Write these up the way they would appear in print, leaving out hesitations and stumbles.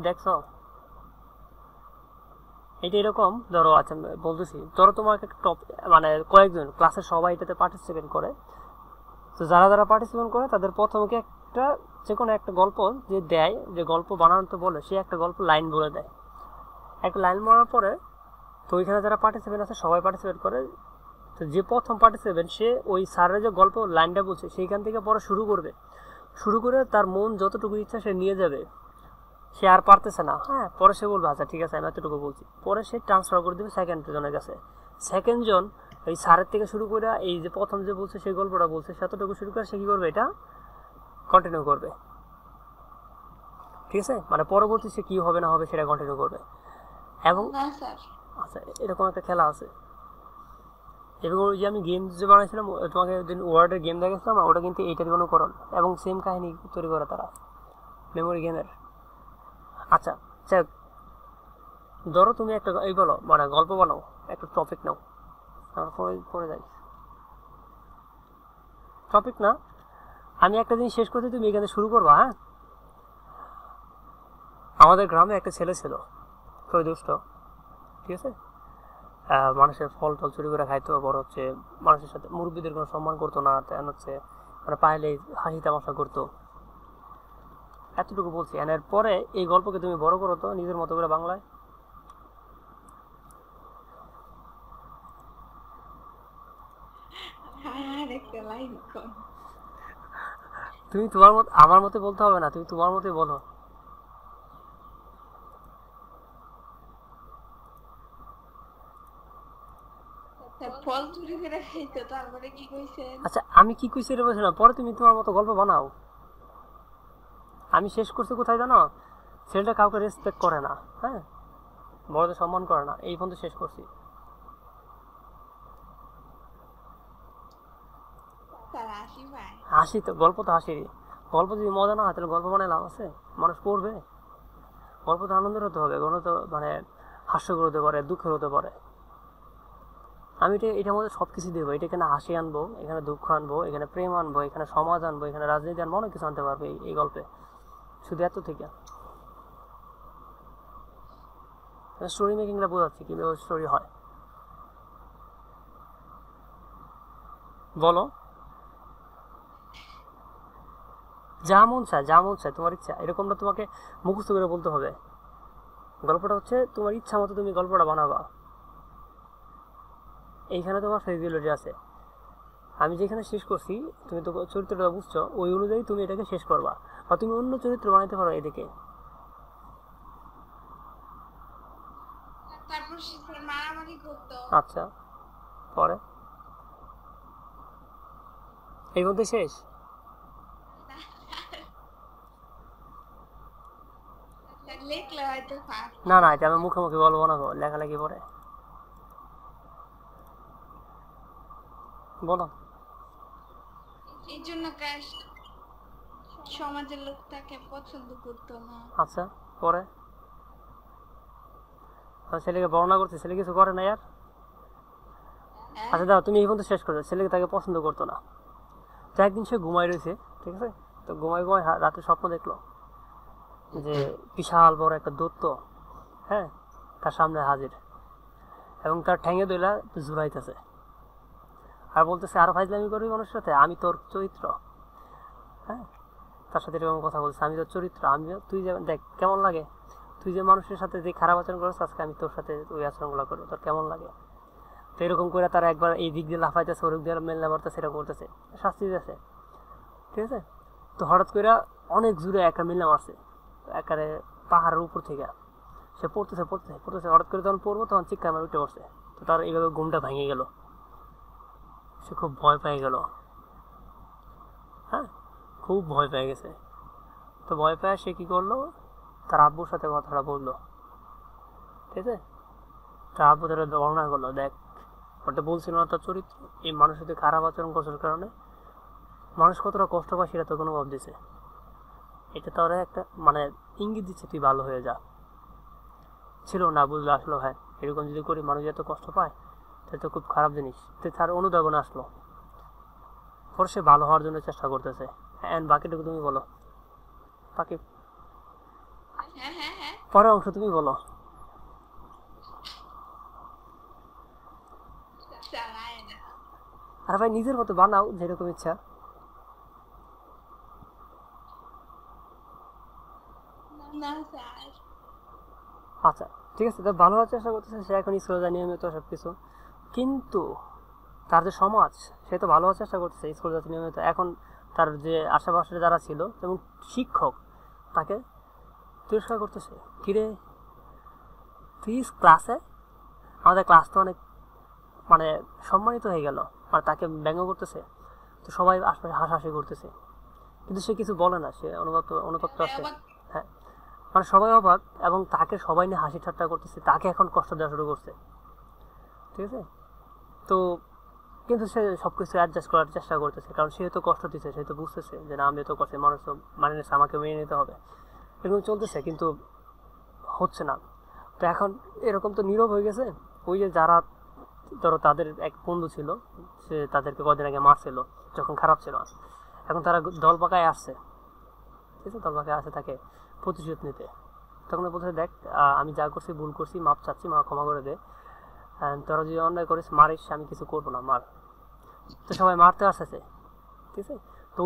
দেখছো এটা এরকম ধরো, আচ্ছা বলতেছি, ধরো তোমাকে মানে কয়েকজন ক্লাসের সবাই এটাতে পার্টিসিপেট করে। তো যারা যারা পার্টিসিপেট করে তাদের প্রথমে একটা যে কোনো একটা গল্প যে দেয়, যে গল্প বানাতে বলে, সে একটা গল্প লাইন বলে দেয়। একটা লাইন বলার পরে তো ওইখানে যারা পার্টিসিপেন্ট আছে সবাই পার্টিসিপেট করে। তো যে প্রথম পার্টিসিপেন্ট সে ওই স্যারের যে গল্প লাইনটা বলছে সেইখান থেকে পরে শুরু করবে। শুরু করে তার মন যতটুকু ইচ্ছা সে নিয়ে যাবে। সে আর পারতেছে না, হ্যাঁ, পরে সে বলবে আচ্ছা ঠিক আছে আমি এতটুকু বলছি, পরে সে ট্রান্সফার করে দেবে সেকেন্ড জনের কাছে। সেকেন্ড জন এই স্যারের থেকে শুরু করে এই যে প্রথম যে বলছে সেই গল্পটা বলছে সেতটুকু শুরু করে সে কী করবে, এটা কন্টিনিউ করবে। ঠিক আছে, মানে পরবর্তী সে কী হবে না হবে সেটা কন্টিনিউ করবে। এবং আচ্ছা এরকম একটা খেলা আছে। এবং ওই যে আমি গেম যে বানাইছিলাম তোমাকে দিন ওয়ার্ডের গেম দেখাচ্ছিলাম, ওটা কিন্তু এইটার অনুকরণ এবং সেম কাহিনী তৈরি করে তারা মেমোরি গেমের। আচ্ছা যাই হোক, ধরো তুমি একটা এই বলো মানে গল্প বানাও, একটা টপিক নাও, পরে যাই টপিক না, আমি একটা জিনিস শেষ করতে তুমি এখানে শুরু করবা। হ্যাঁ, আমাদের গ্রামে একটা ছেলে ছিল খুবই দুষ্ট। ঠিক আছে, মানুষের ফল টল চুরি করে খাইতো, বড় হচ্ছে মানুষের সাথে মুরব্বীদের কোনো সম্মান করতো না, তেমন হচ্ছে মানে পাইলে হাসি তামাশা করতো। এতটুকু বলছি, এর পরে এই গল্পকে তুমি বড় করো তো নিজের মতো করে বাংলায়। তুমি তোমার মতো, আমার মতে বলতে হবে না, তুমি তোমার মতোই বলো। আচ্ছা আমি কি কইছি এটা বলছি না, পরে তুমি তোমার মতো গল্প বানাও। আমি শেষ করছি কোথায় জানো, ছেলেটা কাউকে রেসপেক্ট করে না, হ্যাঁ, বড়দের সম্মান করে না, এই পর্যন্ত শেষ করছি। হাসি তো গল্প তো হাসিরই, গল্প যদি মজা না হয় তাহলে গল্প বানায় লাভ আছে? মানুষ পড়বে? গল্প তো আনন্দের হতে হবে, গল্প তো মানে হাস্যকর হতে পারে, দুঃখের হতে পারে। আমি এটার মধ্যে সব কিছু দেবো, এটা এখানে হাসি আনবো, এখানে দুঃখ আনবো, এখানে প্রেম আনবো, এখানে সমাজ আনবো, এখানে রাজনীতি আনবো, অনেক কিছু আনতে পারবে এই গল্পে, শুধু এত থেকে। স্টোরি মেকিংটা বোঝাচ্ছি কীভাবে স্টোরি হয়। বলো, যা মন চায় যা মন চায় তোমার ইচ্ছা, এরকমটা তোমাকে মুখস্থ করে বলতে হবে। গল্পটা হচ্ছে তোমার ইচ্ছা মতো তুমি গল্পটা বানাবা, এইখানে তোমার ফ্লেক্সিবিলিটি আছে। আমি যেখানে শেষ করছি তুমি তো চরিত্রটা বুঝছো, ওই অনুযায়ী তুমি এটাকে শেষ করবা, বা তুমি অন্য চরিত্র বানাইতে পারো এদিকে। আচ্ছা, পরে এই মধ্যে শেষ? না না, এটা আমি মুখে মুখে বলবো না, লেখালেখি পরে বলো। এই জন্য সমাজের লোক তাকে পছন্দ করতো না। আচ্ছা, পরে ছেলেকে বর্ণনা করছে, ছেলে কিছু করে না ইয়ার। আচ্ছা দাও, তুমি এই পর্যন্ত শেষ করো, ছেলেকে তাকে পছন্দ করতো না। তো একদিন সে ঘুমাই রয়েছে, ঠিক আছে, তো ঘুমাই ঘুমাই রাতে স্বপ্ন দেখলো যে বিশাল বড় একটা দৈত্য, হ্যাঁ, তার সামনে হাজির, এবং তার ঠ্যাঙে দইলা ঝুলাইতেছে আর বলতেছে আরো ফাইজলামি করবি মানুষের সাথে, আমি তোর চরিত্র। হ্যাঁ, তার সাথে এরকম কথা বলছে, আমি তোর চরিত্র, আমি তুই যে দেখ কেমন লাগে, তুই যে মানুষের সাথে যে খারাপ আচরণ করিস, আজকে আমি তোর সাথে ওই আচরণগুলো করবো, তোর কেমন লাগে। তো এরকম করে তারা একবার এই দিক দিয়ে লাফাইতেছে, ওরক দিয়ে মেলনা মারতেছে, এরকম করতেছে, শাস্তি দিতেছে। ঠিক আছে, তো হঠাৎ করে অনেক জোরে একটা মিলনা মারছে একেবারে পাহাড়ের উপর থেকে। সে পড়তেছে পড়তেছে পড়তেছে, হঠাৎ করে যখন পড়বো তখন চিৎকার মারে উঠে পড়ছে। তো তার এইভাবে ঘুমটা ভেঙে গেল, সে খুব ভয় পেয়ে গেল। হ্যাঁ, খুব ভয় পেয়ে গেছে। তো ভয় পেয়ে সে কি করলো, তার আব্বুর সাথে কথাটা বললো। ঠিক আছে, তার আব্বু তারা বর্ণনা করলো, দেখ ওটা বলছিল না তার চরিত্র, এই মানুষের সাথে খারাপ আচরণ করার কারণে মানুষ কতটা কষ্ট পায় সেটা তোকে অনুভব দিছে। এটা তোর একটা মানে ইঙ্গিত দিচ্ছে তুই ভালো হয়ে যা। ছিল না বুঝলো, আসলো, হ্যাঁ এরকম যদি করি মানুষ এত কষ্ট পায় তাহলে তো খুব খারাপ জিনিস। তো তার অনুধাবন আসলো, পরে সে ভালো হওয়ার জন্য চেষ্টা করতেছে। হ্যাঁ, বাকিটুকু তুমি বলো। বাকি হ্যাঁ হ্যাঁ পরের অংশ তুমি বলো। চালায় না। আর ভাই নিজের মতো বানাও যেরকম ইচ্ছা। না স্যার। আচ্ছা ঠিক আছে, তো ভালো হওয়ার চেষ্টা করতেছে, সে এখন স্কুলে যায় নিয়মিত সব কিছু, কিন্তু তার যে সমাজ, সে তো ভালো হওয়ার চেষ্টা করতেছে, স্কুলে যাচ্ছে নিয়মিত, এখন তার যে আশেপাশে যারা ছিল যেমন শিক্ষক তাকে তিরস্কার করতেছে, কিরে তুই ক্লাসে, আমাদের ক্লাস তো অনেক মানে সম্মানিত হয়ে গেল, আর তাকে ব্যঙ্গ করতেছে, তো সবাই আশপাশে হাসাহাসি করতেছে, কিন্তু সে কিছু বলে না, সে অনুতপ্ত আছে। হ্যাঁ, মানে সবাই অবাক, এবং তাকে সবাই নিয়ে হাসি ঠাট্টা করতেছে, তাকে এখন কষ্ট দেওয়া শুরু করছে, ঠিক আছে। তো কিন্তু সে সবকিছু অ্যাডজাস্ট করার চেষ্টা করতেছে, কারণ সে তো কষ্ট দিচ্ছে, সে তো বুঝতেছে যে না আমি তো করছি, মানুষ তো মানে নিচ্ছে, আমাকে মেনে নিতে হবে, এরকম চলতেছে, কিন্তু হচ্ছে না। তো এখন এরকম তো নীরব হয়ে গেছে, ওই যে যারা ধরো তাদের এক বন্ধু ছিল, সে তাদেরকে কদিন আগে মারছিল যখন খারাপ ছিল, এখন তারা দল পাকায় আসছে, ঠিক আছে, দল পাকায় আসে তাকে প্রতিশোধ নিতে। তখন বলছে দেখ আমি যা করছি ভুল করছি, মাপ চাচ্ছি, মা ক্ষমা করে দে, তোরা যদি অন্যায় করিস মারিস, আমি কিছু করবো না, মার। তো সবাই মারতে আসতেছে, ঠিক আছে। তো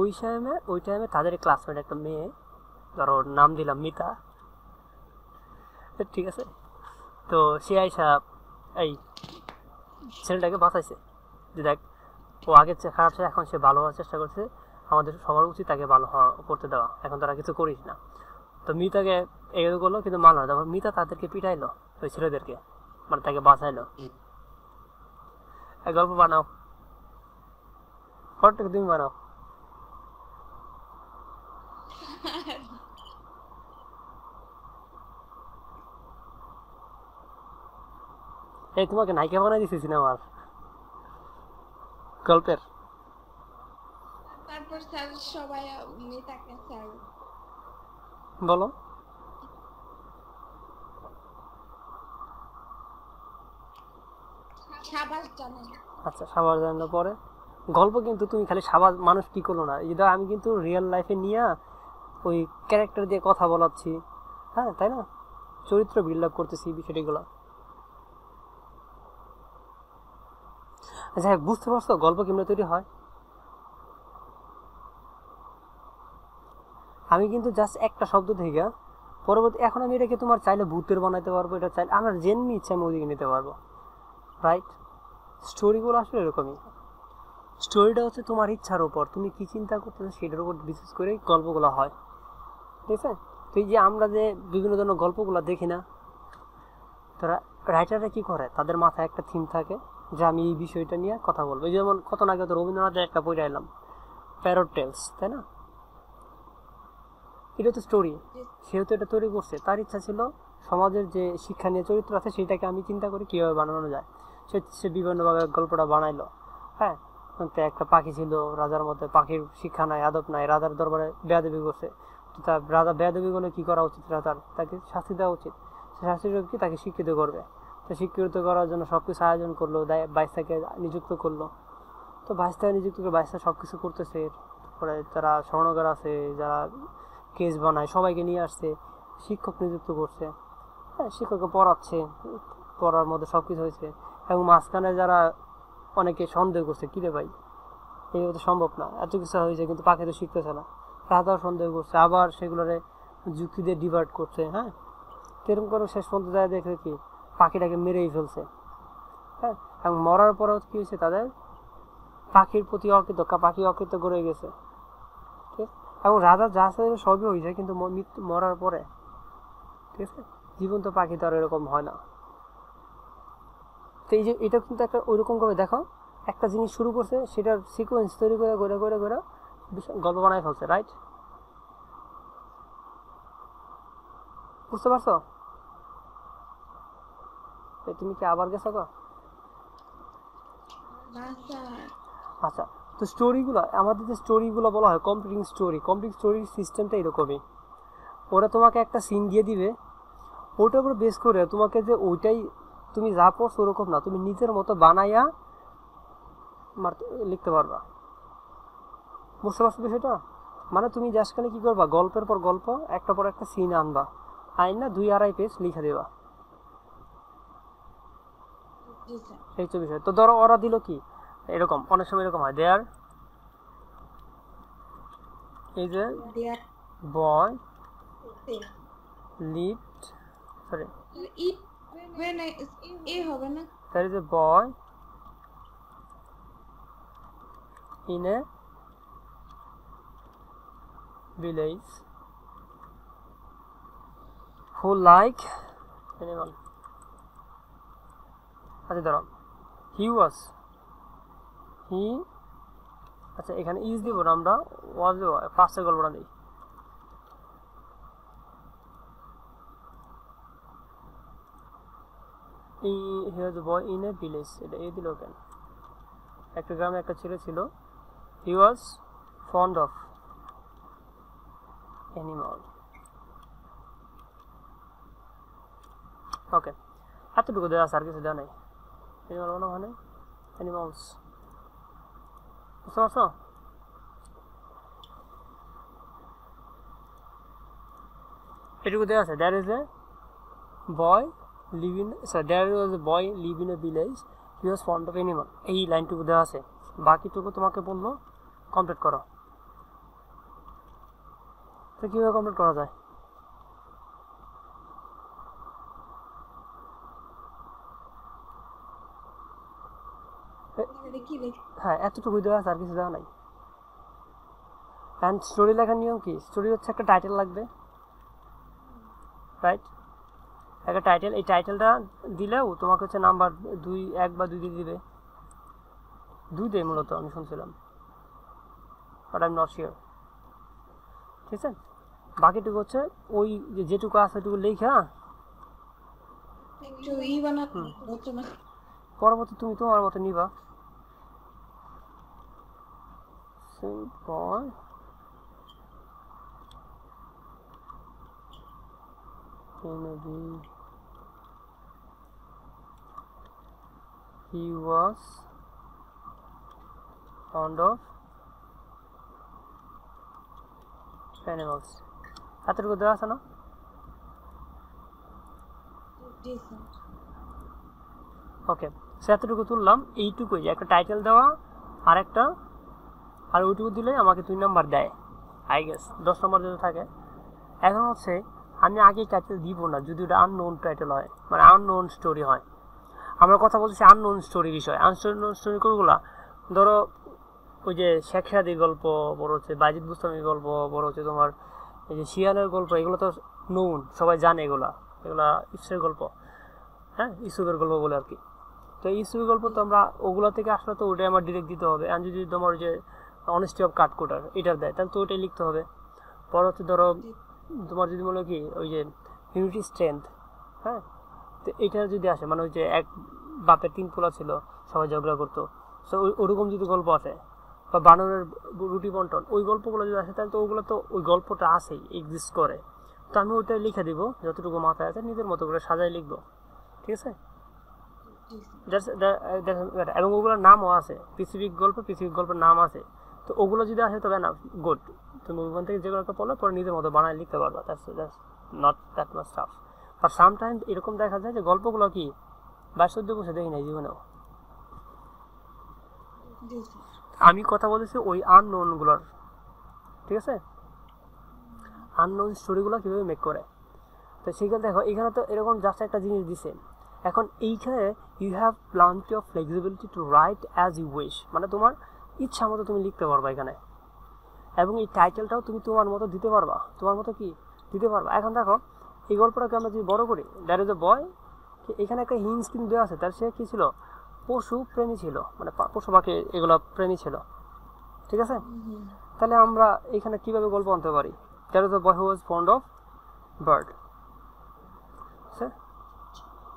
ওই টাইমে তাদের ক্লাসমেট একটা মেয়ে, ধরো নাম দিলাম মিতা, ঠিক আছে, তো সে আইসা এই ছেলেটাকে বাঁচাইছে, যে দেখ ও আগে খারাপ ছিল, এখন সে ভালো হওয়ার চেষ্টা করছে, আমাদের সবার উচিত তাকে ভালো করতে দেওয়া, এখন তারা কিছু করিস না। তো মিতাকে এগুলো করলো, কিন্তু মানলো না, তারপর মিতা তাদেরকে পিটাইলো, ওই ছেলেদেরকে, মানে তাকে বাঁচাইলো। এক গল্প বানাও, ঘরটাকে তুমি বানাও। এই তোমাকে নায়িকা বানাই দিছি সিনেমার গল্পের। তারপর স্যার সবাই তাকে স্যার বলো। সাবাস জানেন। আচ্ছা, সাবাস জানানোর পরে গল্প কিন্তু তুমি খালি সাবাস মানুষ কি করলো না, এই ধর আমি কিন্তু রিয়েল লাইফে নিয়ে ওই ক্যারেক্টার দিয়ে কথা বলাচ্ছি, হ্যাঁ তাই না, চরিত্র বিল্ড আপ করতেছি বিষয়টিগুলো। আচ্ছা বুঝতে পারছো গল্প কেমনে তৈরি হয়? আমি কিন্তু জাস্ট একটা শব্দ থেকে পরবর্তী, এখন আমি এটাকে তোমার চাইলে ভূতের বানাইতে পারবো, এটা চাইলে আমার যেমনি ইচ্ছা আমি ওদিকে নিতে পারবো, রাইট। স্টোরিগুলো আসলে এরকমই, স্টোরিটা হচ্ছে তোমার ইচ্ছার উপর, তুমি কি চিন্তা করতেছো সেটার উপর বিশেষ করে গল্পগুলো হয়, ঠিক আছে। তো এই যে আমরা যে বিভিন্ন ধরনের গল্পগুলো দেখি না, তারা রাইটাররা কি করে, তাদের মাথায় একটা থিম থাকে যে আমি এই বিষয়টা নিয়ে কথা বলবো, এই যেমন কত আগে তো রবীন্দ্রনাথের একটা বই এলাম প্যারট টেলস, তাই না, এটা তো স্টোরি, সেহেতু এটা তৈরি করছে, তার ইচ্ছা ছিল সমাজের যে শিক্ষা নিয়ে চরিত্র আছে সেটাকে আমি চিন্তা করি কীভাবে বানানো যায়, সে বিভিন্নভাবে গল্পটা বানাইলো। হ্যাঁ, তো একটা পাখি ছিল রাজার মধ্যে, পাখির শিক্ষা নাই আদব নাই, রাজার দরবারে বেয়াদবি করছে, তো তার রাজা বেয়াদবি করলে কী করা উচিত, রাজার তাকে শাস্তি দেওয়া উচিত, সে শাস্তিটা কি তাকে শিক্ষিত করবে, তো শিক্ষিত করার জন্য সব কিছু আয়োজন করলো, বাইশটাকে নিযুক্ত করলো, তো বাইশটাকে নিযুক্ত করে বাইশটা সব কিছু করতেছে, তারপরে যারা স্বর্ণকার আছে, যারা কেস বানায় সবাইকে নিয়ে আসছে, শিক্ষক নিযুক্ত করছে, হ্যাঁ শিক্ষককে পড়াচ্ছে, পড়ার মধ্যে সব কিছু হয়েছে, এবং মাঝখানে যারা অনেকে সন্দেহ করছে কিরে ভাই এই তো সম্ভব না, এত কিছু হয়েছে কিন্তু পাখি তো শিখতেছে না, রাজাও সন্দেহ করছে, আবার সেগুলোরে যুক্তি দিয়ে ডিভাইড করছে, হ্যাঁ এরকম করে শেষ পর্যন্ত যায় দেখে কি পাখিটাকে মেরেই ফেলছে, হ্যাঁ, এবং মরার পরেও কি হয়েছে তাদের পাখির প্রতি পাখি অকৃত গড়ে গেছে, ঠিক আছে, এবং রাজা যা আছে সবই হয়ে যায়, কিন্তু মরার পরে, ঠিক আছে, জীবন্ত পাখি তো আর এরকম হয় না। তো এই যে এটা কিন্তু একটা ওইরকম ভাবে দেখো, একটা জিনিস শুরু করছে সেটার সিকোয়েন্স তৈরি করে করে করে করে গল্প বানায় ফেলছে, রাইট, বুঝতে পারছো? তুমি কি আবার গেছো গো? না স্যার। আচ্ছা, তো স্টোরিগুলো, আমাদের যে স্টোরিগুলো বলা হয় কমপ্লিটিং স্টোরির সিস্টেমটা এরকমই, ওরা তোমাকে একটা সিন দিয়ে দিবে, ওটার উপর বেস করে তোমাকে যে ওইটাই তুমি যা পড়ছো ওরকম না, তুমি নিজের মতো বানাইয়া লিখতে পারবা, বুঝতে পারছো বিষয়টা? মানে তুমি জাস্ট খালি কি করবা, গল্পের পর গল্প একটা পর একটা সিন আনবা, আইন না 2-2.5 পেজ লিখে দেবা, জি স্যার। এই তো বিষয়। তো ধরো ওরা দিল কি এরকম, অনেক সময় এরকম হয়, there is a there boy lived, sorry, it when এ হবে না? there is a boy in a village who like animal. আচ্ছা ধরো he was, he, আচ্ছা এখানে ইজ দিব না আমরা, ওয়াজ দেবো, ফার্স্টের গল্পটা দিই। he was a boy in a village, এটা এই দিল কেন? একটা গ্রামে একটা ছেলে ছিল, he was fond of animal. ওকে, এতটুকু দেওয়া আছে, আর কিছু দেওয়া নেই। অ্যানিমাল মানে ওখানে অ্যানিমালস, বুঝতে পারছো? এটুকু দেওয়া আছে, there is a boy live in, sorry there was a boy live in a village, he was fond of animal, এই লাইনটুকু দেওয়া আছে। বাকিটুকু তোমাকে বললো কমপ্লিট করো। তো কীভাবে কমপ্লিট করা যায়? দেখি হ্যাঁ, এতটুকুই দেওয়া আছে, আর কিছু দেওয়া নাই। অ্যান্ড স্টোরি লেখার নিয়ম কি? স্টোরি হচ্ছে একটা টাইটেল লাগবে, রাইট? একটা টাইটেল, এই টাইটেলটা দিলেও তোমাকে হচ্ছে নাম্বার 1 বা 2 দিয়ে দিবে, 2 দেয় মূলত, আমি শুনছিলাম, but I am not sure. ঠিক আছে, বাকিটুকু হচ্ছে ওই যেটুকু আছে ওইটুকু লেখা, একটু ই বানাতে হচ্ছে না। পরবর্তী তুমি তোমার মতো নিবা। Simple he was fond of animals, এতটুকু দেওয়া আছে না? জি স্যার। ওকে, সে এতটুকু তুললাম, এইটুকুই, একটা টাইটেল দেওয়া আর একটা, আর ওইটুকু দিলে আমাকে 2 নাম্বার দেয়, আই গেস 10 নম্বর যদি থাকে। এখন হচ্ছে আমি আগে টাইটেল দিব না যদি ওটা আননোন টাইটেল হয়, মানে আননোন স্টোরি হয়। আমরা কথা বলছি আননোন স্টোরি বিষয়। আননোন স্টোরি কোনগুলা? ধরো ওই যে শেখ সাদির গল্প, বড় হচ্ছে বাইজিদ বুস্তামির গল্প, বড় হচ্ছে তোমার এই যে শিয়ালের গল্প, এগুলো তো নোন, সবাই জানে এগুলা, এগুলা ইসের গল্প, হ্যাঁ ইসুফের গল্প বলে আর কি। তো ইসুফের গল্প তো আমরা ওগুলা থেকে আসলে তো ওটাই আমার ডিরেক্ট দিতে হবে। আর যদি তোমার যে অনেস্টি অফ কাঠকোটার এটার দেয়, তাহলে তো ওইটাই লিখতে হবে। পর হচ্ছে ধরো তোমার যদি মনে হয় কি ওই যে ইউনিটি স্ট্রেংথ, হ্যাঁ, তো এইটা যদি আসে, মানে ওই যে এক বাপের 3 পোলা ছিল, সবাই ঝগড়া করতো, সো ওরকম যদি গল্প আসে, বা বানরের রুটি বন্টন, ওই গল্পগুলো যদি আসে, তাহলে তো ওগুলো তো ওই গল্পটা আসেই, এক্সিস্ট করে। তো আমি ওইটাই লিখে দিব, যতটুকু মাথায় আছে নিজের মতো করে সাজাই লিখবো, ঠিক আছে? এবং ওগুলোর নামও আছে, পৃথিবীর গল্পের নাম আছে। তো ওগুলো যদি আসে তবে না, গুড, তুমি ওখান থেকে যেগুলো একটা পড়লে পরে নিজের মতো বানায় লিখতে পারবা, that's not that much tough. But sometime এরকম দেখা যায় যে গল্পগুলো কি 22-14 বছর দেখি নাই জীবনেও। আমি কথা বলেছি ওই আননোনগুলোর, ঠিক আছে, আননোন স্টোরিগুলো কীভাবে মেক করে। তো সেখানে দেখো এখানে তো এরকম জাস্ট একটা জিনিস দিছে। এখন এইখানে you have plenty of flexibility to write as you wish, মানে তোমার ইচ্ছা মতো তুমি লিখতে পারবা এখানে। এবং এই টাইটেলটাও তুমি তোমার মতো দিতে পারবা, তোমার মতো কি দিতে পারবা। এখন দেখো এই গল্পটাকে আমরা যদি বড় করি, দ্যাট ইজ এ বয়, এখানে একটা হিন্স কিন্তু দেওয়া আছে, তার সে কী ছিল, পশু প্রেমী ছিল, মানে পশু পাখি এগুলো প্রেমী ছিল, ঠিক আছে? তাহলে আমরা এখানে কিভাবে গল্প আনতে পারি? That is a boy who was fond of bird,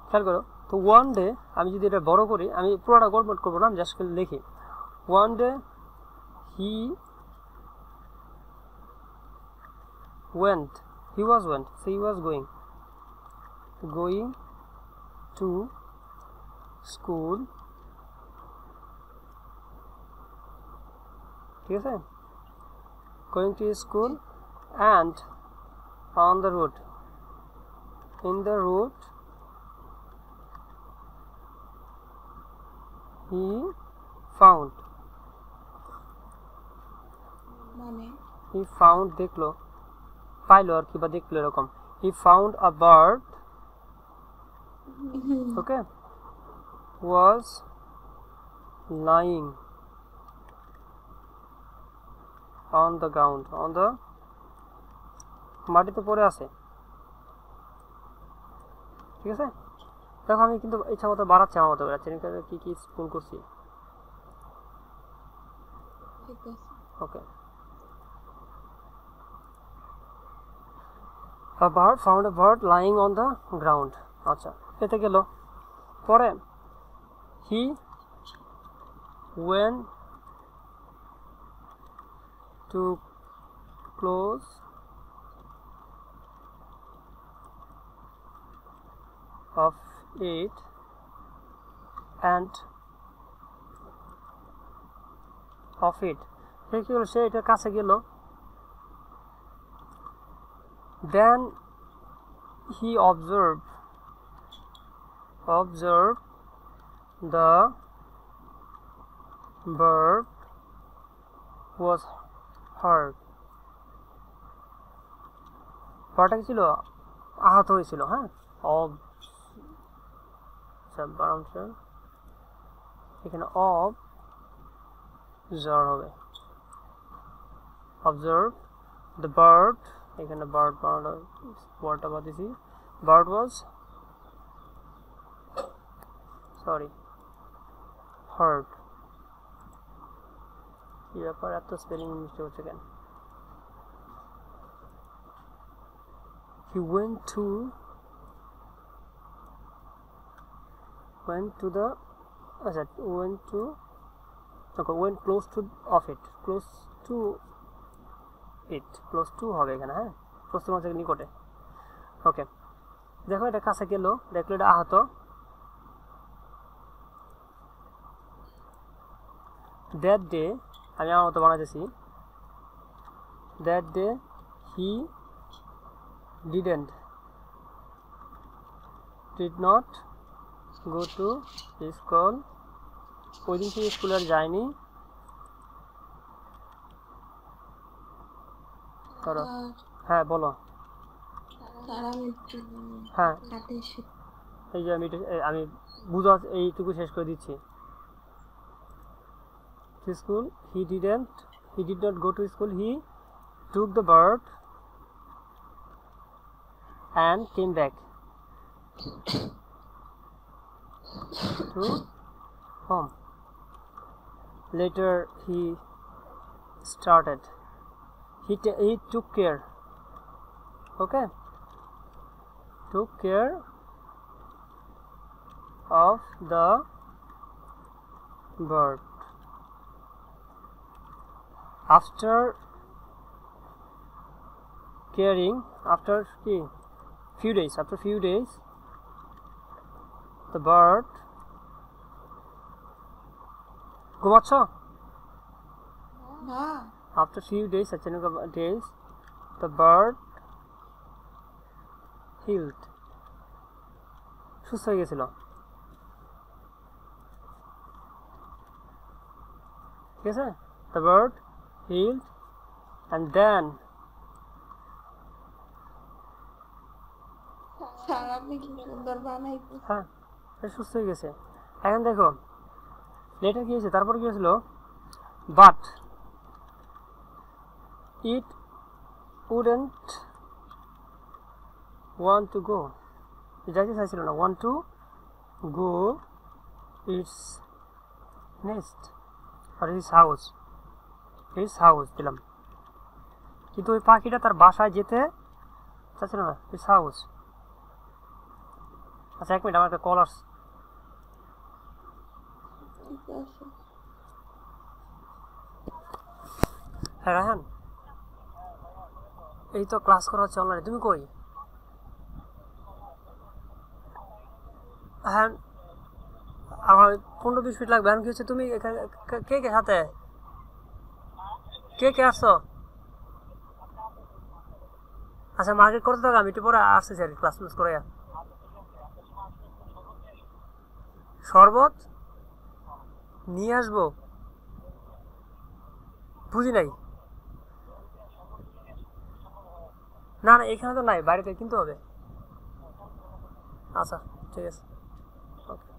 খেয়াল করো। তো ওয়ান ডে, আমি যদি এটা বড় করি, আমি পুরোটা গল্প করবো না, আমি জাস্ট লিখি one day he was going to school, ঠিক আছে, going to school and on the road in the route he found মানে he found দেখলো পাইলো আর কি বা দেখলো এরকম he found a bird okay was lying on the ground on the মাটিতে পড়ে আছে ঠিক আছে দেখো আমি কিন্তু ইচ্ছা মতো বাড়াচ্ছি আমার মতো করে কি কি স্কুল করছি ঠিক আছে ওকে a bird found a bird lying on the ground আচ্ছা এতে গেল পরে he went to close of it and of it সে কি হলো সে এটার কাছে গেল then he observed the bird was hurt বারটা কি ছিল আহত হয়েছিল হ্যাঁ এখানে observe হবে observe the bird এখানে bird বানানো ওয়ার্ডটা বাদ দিছি bird was sorry hurt কি ব্যাপার এত স্পেলিং মিস্টেক হচ্ছে কেন he went to the went close to of it close to হবে এখানে হ্যাঁ close to মানে নিকটে ওকে দেখো এটা কাছে গেল দেখলো এটা আহত that day আমি আমার মতো বানাইতেছি that day he did not go to school ওই দিন সে স্কুলে আর যায়নি হ্যাঁ বলো তারা মিত্র হ্যাঁ সাথে এসে এই যে আমি বুঝা এইটুকু শেষ করে দিচ্ছি school he did not go to school he took the bird and came back to home later he started he took care okay took care of the bird after caring after few days the bird ঘুমাচ্ছ না after few days the bird healed সুস্থ হয়ে গেছিল ঠিক আছে the bird healed and then sir আপনি কি সুন্দর বানাইতে হ্যাঁ সুস্থ হয়ে গেছে এখন দেখো লেটার কি হয়েছে তারপর কি হয়েছিল but it wouldn't want to go যাইতে চাইছিল না want to go its nest or his house দিলাম কিন্তু ওই পাখিটা তার বাসায় যেতে চাচ্ছিল না his house আচ্ছা এক মিনিট আমার একটা কল আসছে ঠিক আছে হ্যাঁ রায়হান এই তো ক্লাস করা হচ্ছে অনলাইনে তুমি কই হ্যাঁ আমার 15-20 মিনিট লাগবে এখন কি হচ্ছে তুমি কে সাথে কে আসছো আচ্ছা মার্কেট করতে থাকো আমি একটু পরে আসতেছি আর ক্লাস করে শরবত নিয়ে আসবো, বুঝি নাই। না না এখানে তো নাই, বাড়িতে কিনতে হবে। আচ্ছা ঠিক আছে, ওকে।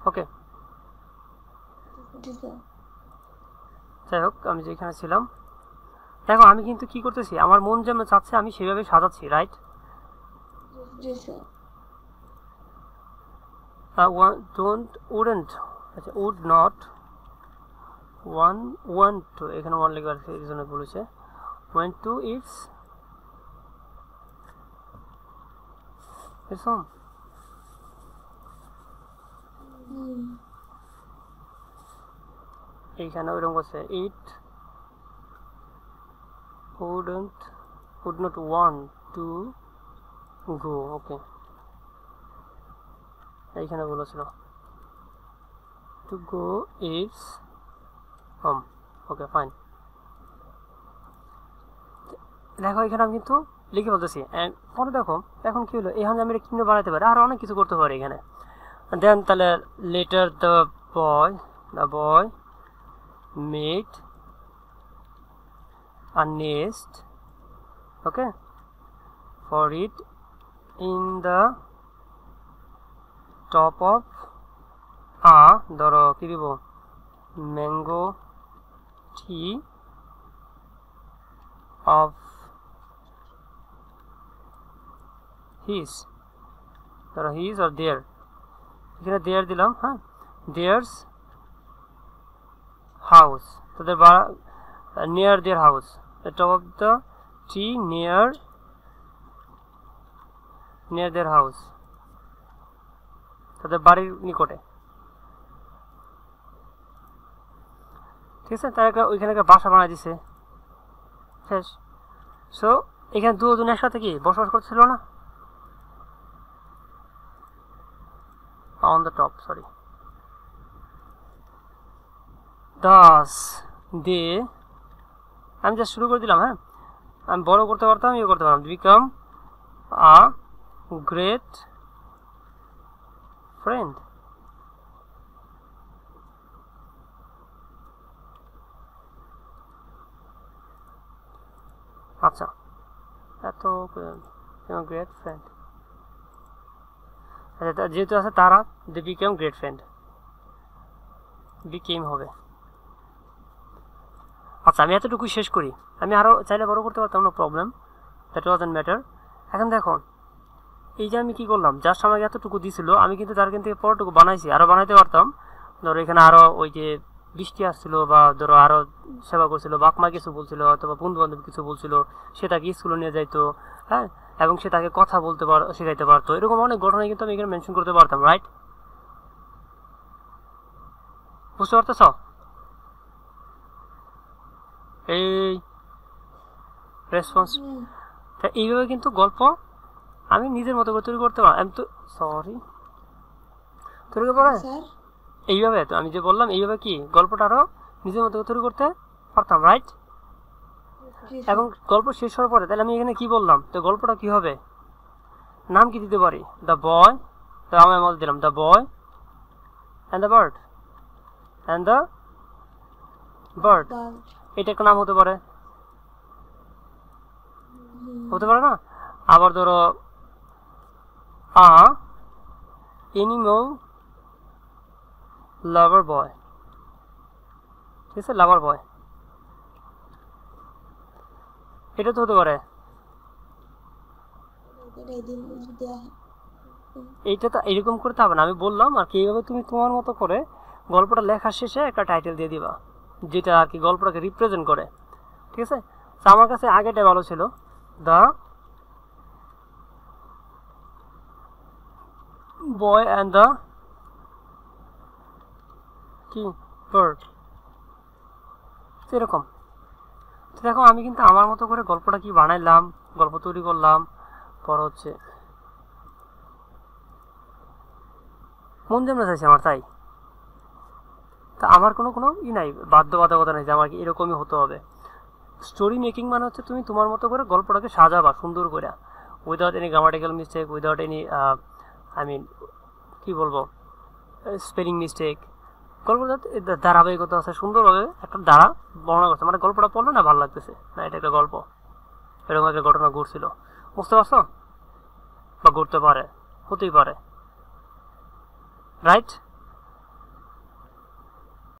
ওকে জি স্যার। যাই হোক, আমি যেখানে ছিলাম, দেখো আমি কিন্তু কি করতেছি, আমার মন যেমন চাচ্ছে আমি সেভাবে সাজাচ্ছি, রাইট? জি স্যার। উডেন্ট, আচ্ছা উড নট, ওয়ান টু, এখানে ওয়ান লেগে আছে, এই জন্য বলেছে one two it's it's home. এইখানে ওইরকম করছে, ইট would not want to go, ওকে। এইখানে বলেছিল to go it's home, okay fine. দেখো এখানে আমি কিন্তু লিখে বলতেছি, অ্যান্ড পরে দেখো এখন কি হলো, এখানে আমি কিনে বানাতে পারি, আর অনেক কিছু করতে পারি এখানে। দেন তাহলে letter the boy made a nest, okay, for it in the top of a, ধরো কি দিব, ম্যাঙ্গো tree of his, ধরো his or their, এখানে দেয়ার দিলাম, হ্যাঁ, দেয়ার্স হাউস, তাদের near their house, the top of the tree near their house, তাদের বাড়ির নিকটে, ঠিক আছে। তার ওইখানে একটা বাসা বানাই দিছে, শেষ। সো এখানে দুজন একসাথে কি বসবাস করছিল না, on the top, sorry, thus they, আমি জাস্ট শুরু করে দিলাম, হ্যাঁ, আমি বড় করতে পারতাম, ইয়ে করতে পারতাম, বিকাম আ গ্রেট ফ্রেন্ড, আচ্ছা এত গ্রেট ফ্রেন্ড, আচ্ছা যেহেতু আছে তারা, they became great friend, became হবে। আচ্ছা আমি এতটুকুই শেষ করি, আমি আরও চাইলে বড় করতে পারতাম, no problem, that wasn't matter. এখন দেখো এই যে আমি কি করলাম, জাস্ট আমাকে এতটুকু দিছিল, আমি কিন্তু তার কিন্তু পরটুকু বানাইছি, আরও বানাইতে পারতাম। ধরো এখানে আরও ওই যে বৃষ্টি আসছিল, বা ধরো আরও সেবা করছিল, বাপমা কিছু বলছিল, অথবা বন্ধু বান্ধব কিছু বলছিল, সে তাকে স্কুলে নিয়ে যাইতো, হ্যাঁ, এবং সে তাকে কথা বলতে শেখাইতে পারতো, এরকম অনেক ঘটনা কিন্তু আমি এখানে মেনশন করতে পারতাম, রাইট? বুঝতে পারতেছ? এই রেসপন্স, এইভাবে কিন্তু গল্প আমি নিজের মতো করে তৈরি করতে পারি। আমি তো সরি তৈরি করে স্যার। এইভাবে, তো আমি যে বললাম এইভাবে কি গল্পটা আরো নিজের মতো করে তৈরি করতে পারতাম, রাইট? জি এবং গল্প শেষ হওয়ার পরে তাহলে আমি এখানে কি বললাম, তো গল্পটা কি হবে, নাম কি দিতে পারি, দ্য বয়, তো আমি মধ্যে দিলাম the boy and the bird, and the bird, sir. এটা একটা নাম হতে পারে, হতে পারে না? আবার ধরো আ এনিমল লাভার বয়, ঠিক আছে, লাভার বয়, এটা তো হতে পারে। এইটা তো এরকম করতে হবে না, আমি বললাম আর কি, এইভাবে তুমি তোমার মতো করে গল্পটা লেখার শেষে একটা টাইটেল দিয়ে দিবা, যেটা আর কি গল্পটাকে রিপ্রেজেন্ট করে, ঠিক আছে। তো আমার কাছে আগেটা ভালো ছিল, দ্য বয় অ্যান্ড দ্য কি বার্ড, এরকম। তো দেখো আমি কিন্তু আমার মতো করে গল্পটা কি বানাইলাম, গল্প তৈরি করলাম, পর হচ্ছে মন যেমন চাইছে আমার তাই, তা আমার কোনো কোনো নাই, বাধ্যবাধকতা নাই যে আমার এরকমই হতে হবে। স্টোরি মেকিং মানে হচ্ছে তুমি তোমার মতো করে গল্পটাকে সাজাবা সুন্দর করে, without any grammatical mistake, without any I mean কী বলবো, স্পেলিং মিস্টেক। গল্পটা ধারাবাহিকতা আছে, সুন্দরভাবে একটা ধারা বর্ণনা করছে, মানে গল্পটা পড়লে না ভালো লাগতেছে না এটা একটা গল্প, এরকম একটা ঘটনা ঘটছিল, বুঝতে পারছো? বা ঘটতে পারে, হতেই পারে, রাইট?